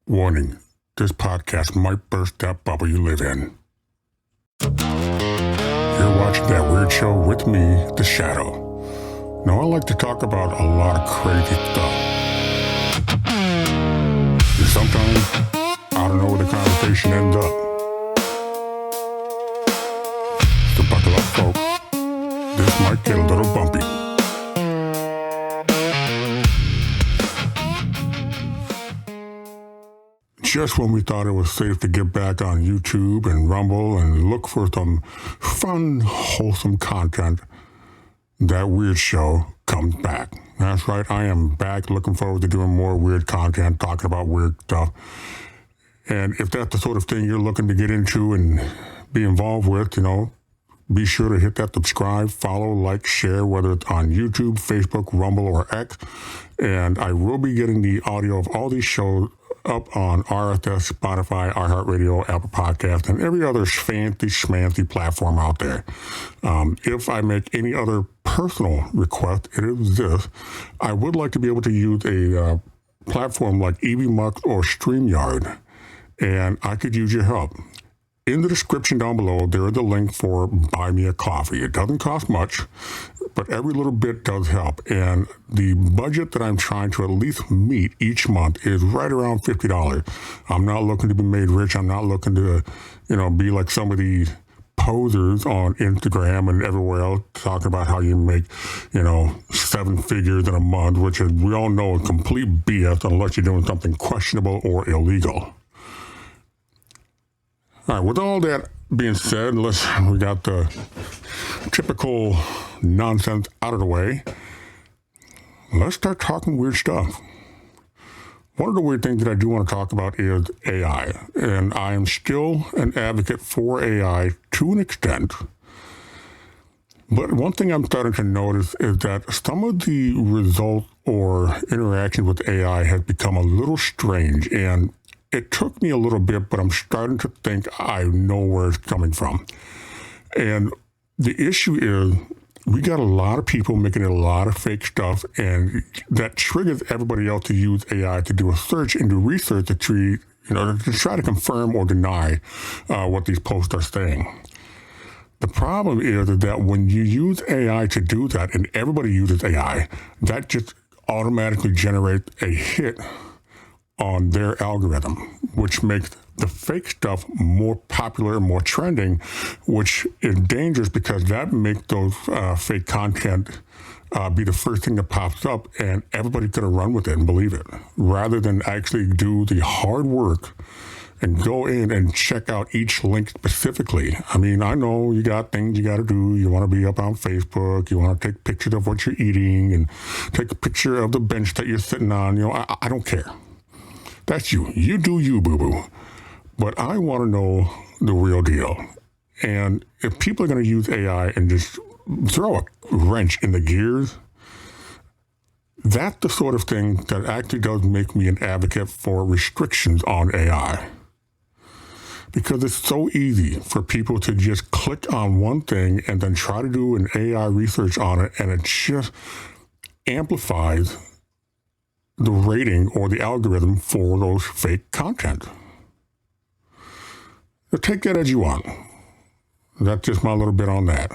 Warning, this podcast might burst that bubble you live in. You're watching That Weird Show with me, The Shadow. Now, I like to talk about a lot of crazy stuff. And sometimes, I don't know where the conversation ends up. So buckle up, folks. This might get a little bumpy. Just when we thought it was safe to get back on YouTube and Rumble and look for some fun, wholesome content, That Weird Show comes back. That's right, I am back, looking forward to doing more weird content, talking about weird stuff. And if that's the sort of thing you're looking to get into and be involved with, be sure to hit that subscribe, follow, like, share, whether it's on YouTube, Facebook, Rumble, or X. And I will be getting the audio of all these shows up on RSS, Spotify, iHeartRadio, Apple Podcasts, and every other fancy schmancy platform out there. If I make any other personal request, it is this. I would like to be able to use a platform like EVMux or StreamYard, and I could use your help. In the description down below, there is a link for Buy Me a Coffee. It doesn't cost much, but every little bit does help. And the budget that I'm trying to at least meet each month is right around $50. I'm not looking to be made rich. I'm not looking to, be like some of these posers on Instagram and everywhere else talking about how you make, 7 figures in a month, which is, we all know, is complete BS unless you're doing something questionable or illegal. All right, with all that being said, we got the typical nonsense out of the way. Let's start talking weird stuff. One of the weird things that I do want to talk about is AI. And I am still an advocate for AI to an extent. But one thing I'm starting to notice is that some of the results or interactions with AI has become a little strange. And it took me a little bit, but I'm starting to think I know where it's coming from. And the issue is we got a lot of people making a lot of fake stuff, and that triggers everybody else to use AI to do a search and do research to try to confirm or deny what these posts are saying. The problem is that when you use AI to do that, and everybody uses AI, that just automatically generates a hit on their algorithm, which makes the fake stuff more popular and more trending, which is dangerous because that makes those fake content be the first thing that pops up, and everybody's going to run with it and believe it, rather than actually do the hard work and go in and check out each link specifically. I mean, I know you got things you got to do. You want to be up on Facebook. You want to take pictures of what you're eating and take a picture of the bench that you're sitting on. I don't care. That's you. You do you, boo-boo. But I want to know the real deal. And if people are going to use AI and just throw a wrench in the gears, that's the sort of thing that actually does make me an advocate for restrictions on AI. Because it's so easy for people to just click on one thing and then try to do an AI research on it, and it just amplifies the rating or the algorithm for those fake content. So take that as you want. That's just my little bit on that.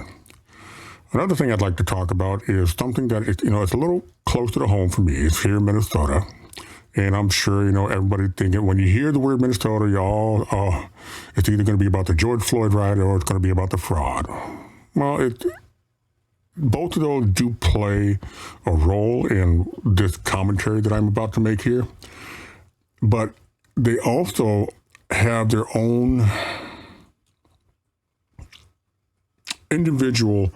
Another thing I'd like to talk about is something that it's a little closer to home for me. It's here in Minnesota. And I'm sure, everybody thinking, when you hear the word Minnesota, it's either going to be about the George Floyd riot or it's going to be about the fraud. Well, both of those do play a role in this commentary that I'm about to make here, but they also have their own individual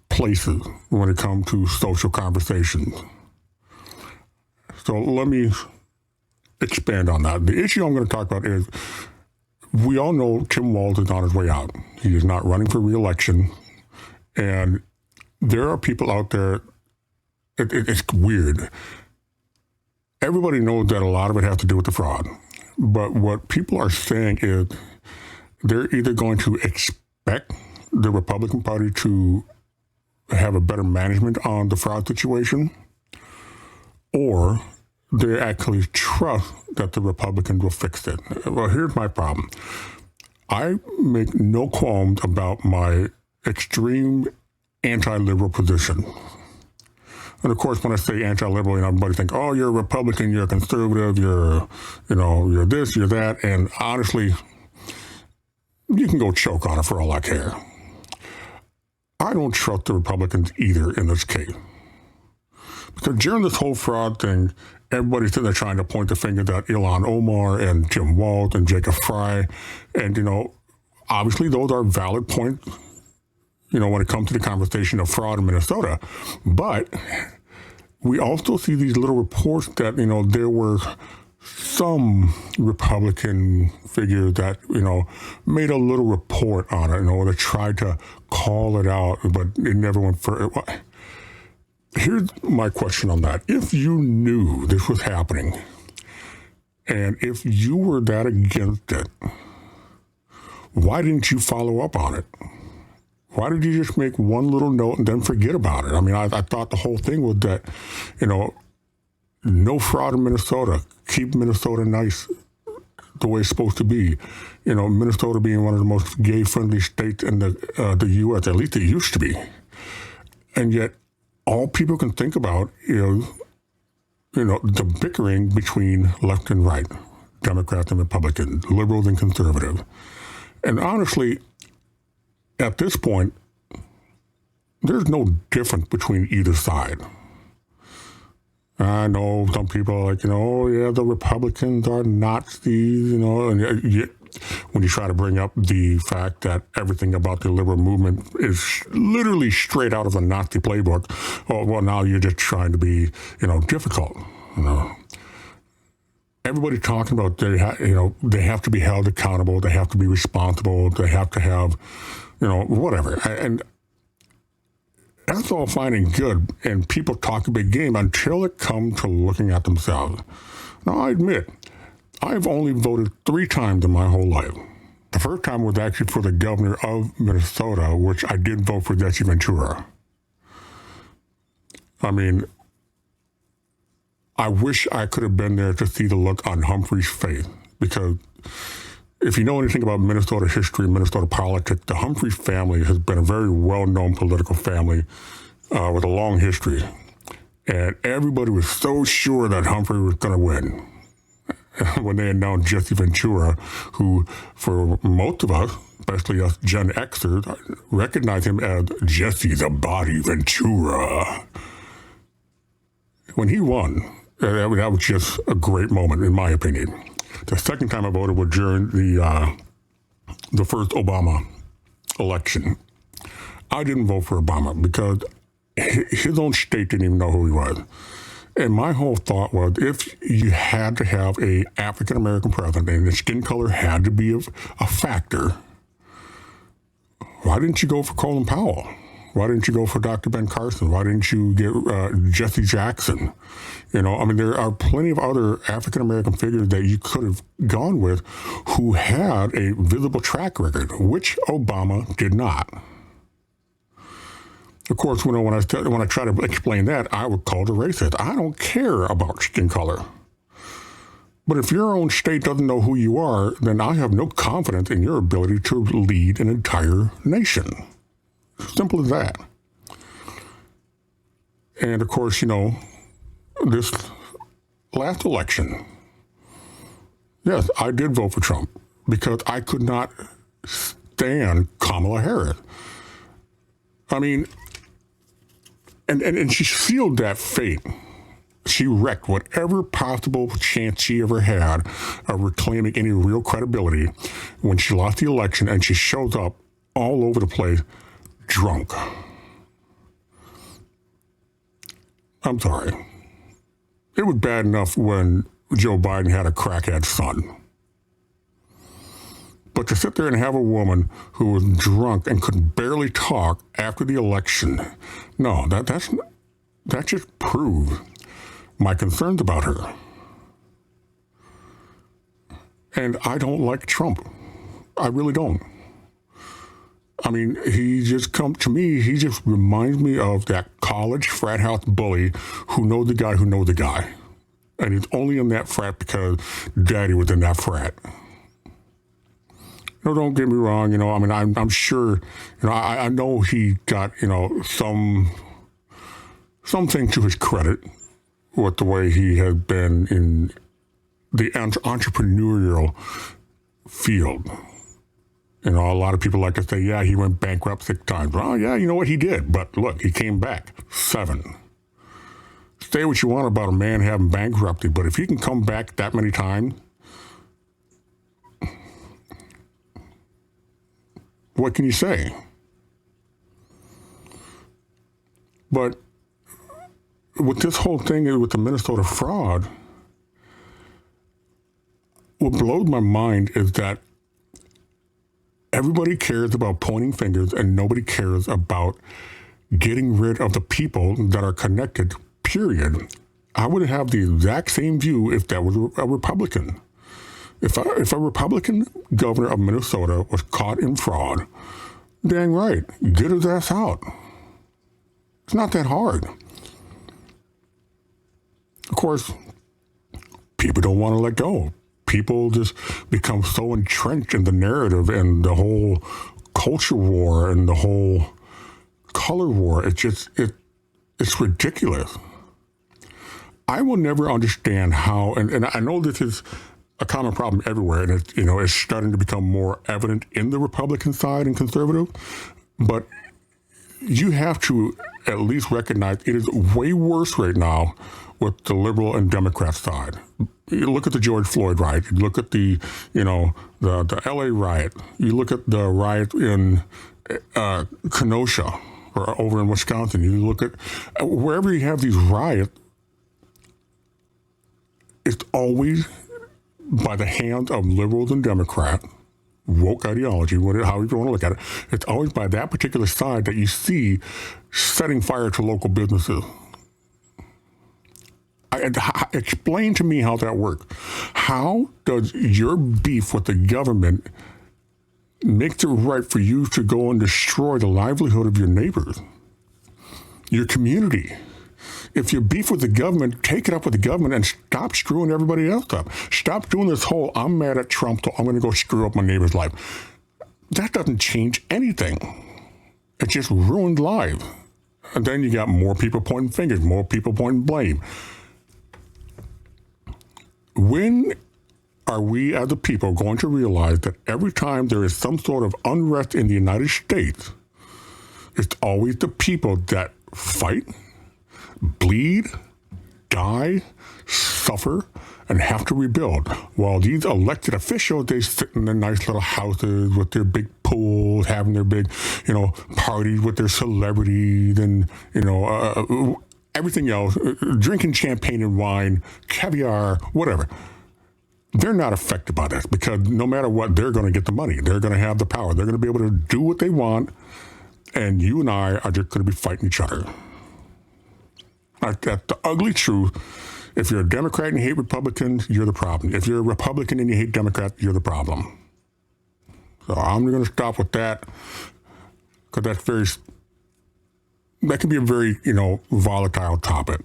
places when it comes to social conversations. So let me expand on that. The issue I'm going to talk about is, we all know Tim Walz is on his way out. He is not running for re-election, and there are people out there, it's weird. Everybody knows that a lot of it has to do with the fraud. But what people are saying is they're either going to expect the Republican Party to have a better management on the fraud situation, or they actually trust that the Republicans will fix it. Well, here's my problem. I make no qualms about my extreme anti-liberal position. And of course, when I say anti-liberal, everybody think, oh, you're a Republican, you're a conservative, you're this, you're that. And honestly, you can go choke on it for all I care. I don't trust the Republicans either in this case. Because during this whole fraud thing, everybody's sitting there trying to point the finger at Ilhan Omar and Jim Walz and Jacob Fry. And, obviously those are valid points, when it comes to the conversation of fraud in Minnesota. But we also see these little reports that, there were some Republican figures that, made a little report on it, they tried to call it out, but it never went further. Here's my question on that. If you knew this was happening, and if you were that against it, why didn't you follow up on it? Why did you just make one little note and then forget about it? I mean, I thought the whole thing was that, no fraud in Minnesota. Keep Minnesota nice the way it's supposed to be. Minnesota being one of the most gay-friendly states in the U.S., at least it used to be. And yet, all people can think about is, the bickering between left and right, Democrats and Republicans, liberals and conservatives. And honestly, at this point, there's no difference between either side. I know some people are like, oh yeah, the Republicans are Nazis, and when you try to bring up the fact that everything about the liberal movement is literally straight out of a Nazi playbook, well, now you're just trying to be, difficult. Everybody's talking about they have to be held accountable, they have to be responsible, they have to have, whatever. And that's all fine and good, and people talk a big game until it comes to looking at themselves. Now, I admit, I've only voted 3 times in my whole life. The first time was actually for the governor of Minnesota, which I did vote for Jesse Ventura. I mean, I wish I could have been there to see the look on Humphrey's face, because if you know anything about Minnesota history, Minnesota politics, the Humphrey family has been a very well-known political family with a long history. And everybody was so sure that Humphrey was going to win when they announced Jesse Ventura, who, for most of us, especially us Gen Xers, recognize him as Jesse the Body Ventura. When he won, that was just a great moment, in my opinion. The second time I voted was during the first Obama election. I didn't vote for Obama because his own state didn't even know who he was. And my whole thought was, if you had to have a African-American president and the skin color had to be a factor, why didn't you go for Colin Powell? Why didn't you go for Dr. Ben Carson? Why didn't you get Jesse Jackson? There are plenty of other African-American figures that you could have gone with who had a visible track record, which Obama did not. Of course, when I try to explain that, I would call it a racist. I don't care about skin color. But if your own state doesn't know who you are, then I have no confidence in your ability to lead an entire nation. Simple as that. And of course, this last election, yes, I did vote for Trump because I could not stand Kamala Harris. I mean, and she sealed that fate. She wrecked whatever possible chance she ever had of reclaiming any real credibility when she lost the election, and she shows up all over the place drunk. I'm sorry. It was bad enough when Joe Biden had a crackhead son. But to sit there and have a woman who was drunk and could barely talk after the election, no, that just proves my concerns about her. And I don't like Trump. I really don't. I mean, he just reminds me of that college frat house bully who knows the guy who knows the guy. And he's only in that frat because daddy was in that frat. Don't get me wrong. I mean, I'm sure, I know he got, something to his credit with the way he has been in the entrepreneurial field. A lot of people like to say, yeah, he went bankrupt 6 times. Well, yeah, you know what, he did. But look, he came back 7. Say what you want about a man having bankruptcy, but if he can come back that many times, what can you say? But with this whole thing with the Minnesota fraud, what blows my mind is that everybody cares about pointing fingers and nobody cares about getting rid of the people that are connected, period. I would have the exact same view if that was a Republican. If a Republican governor of Minnesota was caught in fraud, dang right, get his ass out. It's not that hard. Of course, people don't want to let go. People just become so entrenched in the narrative and the whole culture war and the whole color war. It's ridiculous. I will never understand how, and I know this is a common problem everywhere, and it's starting to become more evident in the Republican side and conservative, but you have to at least recognize it is way worse right now with the liberal and Democrat side. You look at the George Floyd riot. You look at the LA riot. You look at the riot in Kenosha or over in Wisconsin. You look at wherever you have these riots, it's always by the hands of liberals and Democrats, woke ideology, however you want to look at it. It's always by that particular side that you see setting fire to local businesses. Explain to me how that works. How does your beef with the government make it right for you to go and destroy the livelihood of your neighbors, your community? If you beef with the government, take it up with the government and stop screwing everybody else up. Stop doing this whole, I'm mad at Trump, so I'm going to go screw up my neighbor's life. That doesn't change anything. It just ruins lives. And then you got more people pointing fingers, more people pointing blame. When are we as a people going to realize that every time there is some sort of unrest in the United States, it's always the people that fight, bleed, die, suffer, and have to rebuild. While these elected officials, they sit in their nice little houses with their big pools, having their big, parties with their celebrities and, everything else, drinking champagne and wine, caviar, whatever. They're not affected by this because no matter what, they're going to get the money. They're going to have the power. They're going to be able to do what they want, and you and I are just going to be fighting each other. That's the ugly truth. If you're a Democrat and you hate Republicans, you're the problem. If you're a Republican and you hate Democrats, you're the problem. So I'm going to stop with that because that can be a very, volatile topic.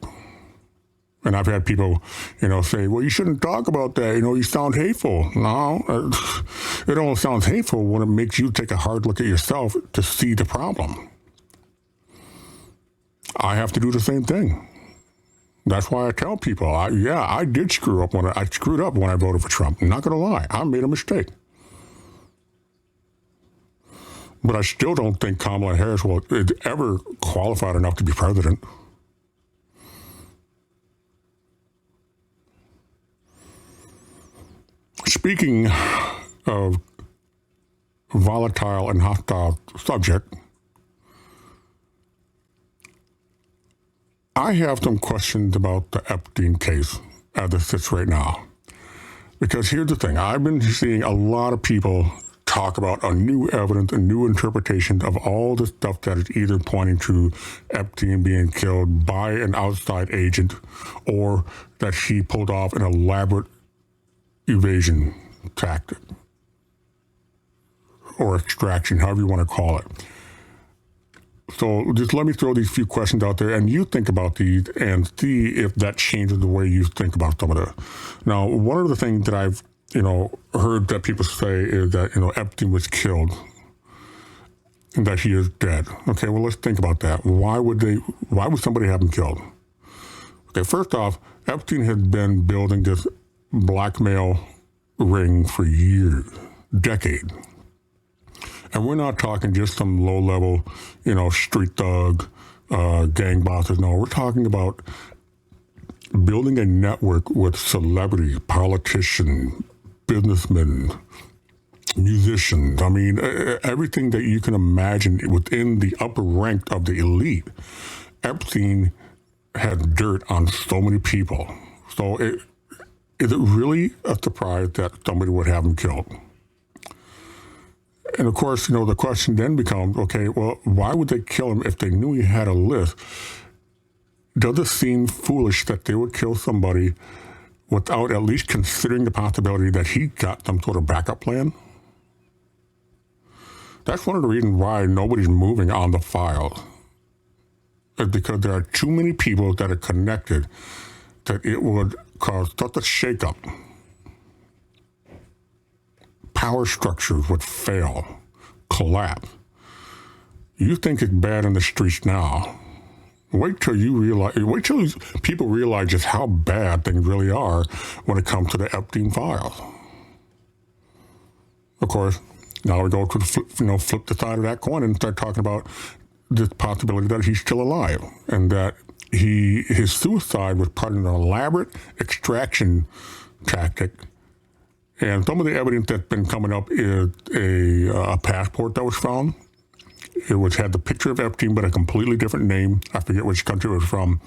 And I've had people, say, well, you shouldn't talk about that. You sound hateful. No, it only sounds hateful when it makes you take a hard look at yourself to see the problem. I have to do the same thing. That's why I tell people, I did screw up when I screwed up when I voted for Trump. I'm not going to lie. I made a mistake. But I still don't think Kamala Harris will ever qualified enough to be president. Speaking of volatile and hostile subject, I have some questions about the Epstein case as it sits right now. Because here's the thing, I've been seeing a lot of people talk about a new evidence and new interpretations of all the stuff that is either pointing to Epstein being killed by an outside agent or that she pulled off an elaborate evasion tactic or extraction, however you want to call it. So just let me throw these few questions out there, and you think about these and see if that changes the way you think about some of this. Now, one of the things that I've heard that people say is that Epstein was killed and that he is dead. Okay, well, let's think about that. Why would somebody have him killed? Okay, first off, Epstein has been building this blackmail ring for years, decades. And we're not talking just some low-level, street thug, gang bosses. No, we're talking about building a network with celebrities, politicians, businessmen, musicians. I mean, everything that you can imagine within the upper rank of the elite. Epstein had dirt on so many people. So is it really a surprise that somebody would have him killed? And of course, the question then becomes, okay, well, why would they kill him if they knew he had a list? Does it seem foolish that they would kill somebody without at least considering the possibility that he got some sort of backup plan? That's one of the reasons why nobody's moving on the files. Is because there are too many people that are connected that it would cause such a shakeup. Power structures would fail, collapse. You think it's bad in the streets now. Wait till people realize just how bad things really are when it comes to the Epstein files. Of course, now we go to flip the side of that coin and start talking about the possibility that he's still alive and that his suicide was part of an elaborate extraction tactic. And some of the evidence that's been coming up is a passport that was found. It had the picture of Epstein, but a completely different name. I forget which country it was from.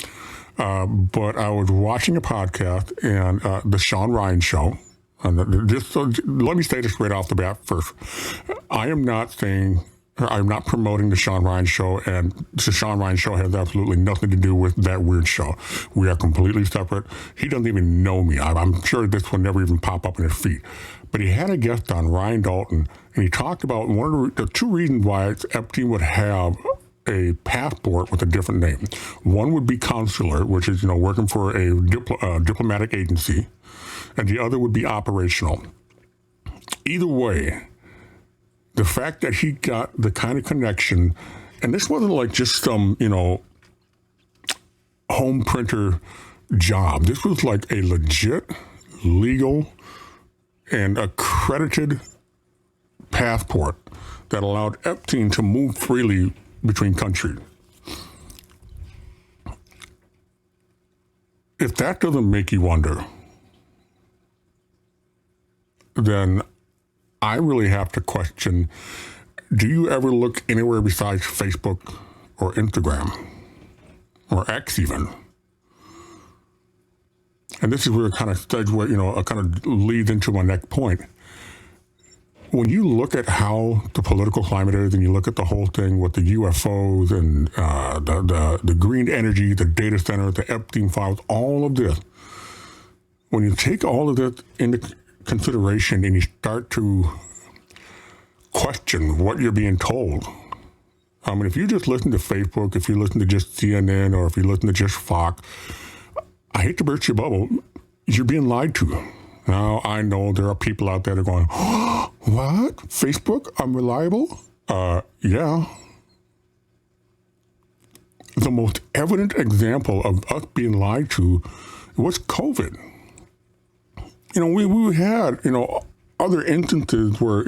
But I was watching a podcast and the Sean Ryan show. And let me say this right off the bat first. I'm not promoting the Sean Ryan show, and the Sean Ryan show has absolutely nothing to do with that weird show. We are completely separate. He doesn't even know me. I'm sure this will never even pop up in his feed. But he had a guest on, Ryan Dalton, and he talked about one of the two reasons why Epstein would have a passport with a different name. One would be consular, which is working for a diplomatic agency, and the other would be operational. Either way, the fact that he got the kind of connection, and this wasn't like just some, home printer job. This was like a legit, legal, and accredited passport that allowed Epstein to move freely between countries. If that doesn't make you wonder, then I really have to question, do you ever look anywhere besides Facebook or Instagram or X even? And this is where it kind of leads into my next point. When you look at how the political climate is and you look at the whole thing with the UFOs and the green energy, the data center, the Epstein files, all of this, when you take all of this into consideration and you start to question what you're being told. I mean, if you just listen to Facebook, if you listen to just CNN, or if you listen to just Fox, I hate to burst your bubble, you're being lied to. Now, I know there are people out there that are going, oh, what? Facebook? Unreliable? Yeah. The most evident example of us being lied to was COVID. We had, other instances where,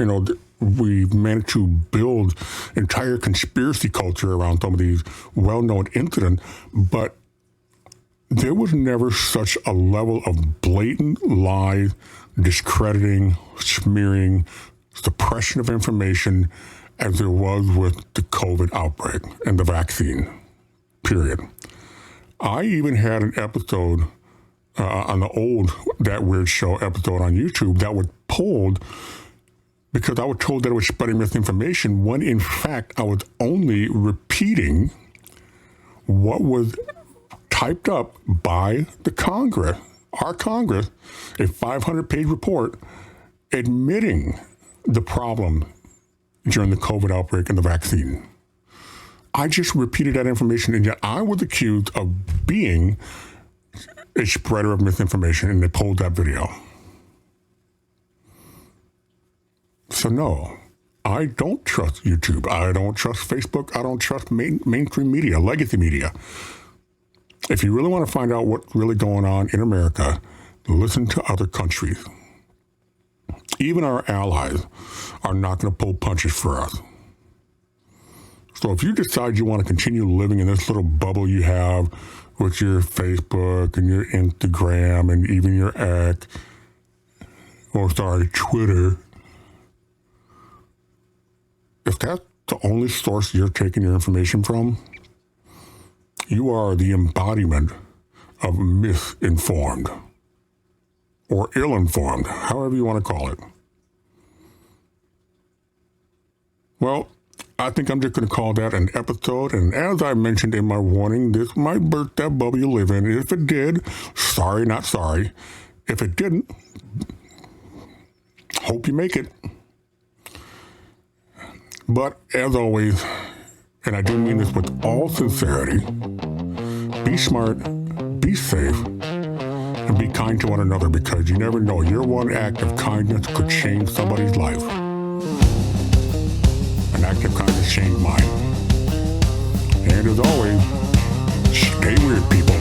we managed to build entire conspiracy culture around some of these well-known incidents, but there was never such a level of blatant lies, discrediting, smearing, suppression of information as there was with the COVID outbreak and the vaccine, period. I even had an episode on the old That Weird Show episode on YouTube that was pulled because I was told that it was spreading misinformation when in fact I was only repeating what was typed up by the Congress, our Congress, a 500-page report admitting the problem during the COVID outbreak and the vaccine. I just repeated that information, and yet I was accused of being a spreader of misinformation, and they pulled that video. So no, I don't trust YouTube. I don't trust Facebook. I don't trust mainstream media, legacy media. If you really want to find out what's really going on in America, listen to other countries. Even our allies are not going to pull punches for us. So if you decide you want to continue living in this little bubble you have with your Facebook and your Instagram and even your X, Twitter, if that's the only source you're taking your information from, you are the embodiment of misinformed or ill-informed, however you want to call it. Well, I think I'm just going to call that an episode. And as I mentioned in my warning, this might burst that bubble you live in. If it did, sorry, not sorry. If it didn't, hope you make it. But as always, and I do mean this with all sincerity, be smart, be safe, and be kind to one another, because you never know. Your one act of kindness could change somebody's life. An act of kindness changed mine. And as always, stay weird, people.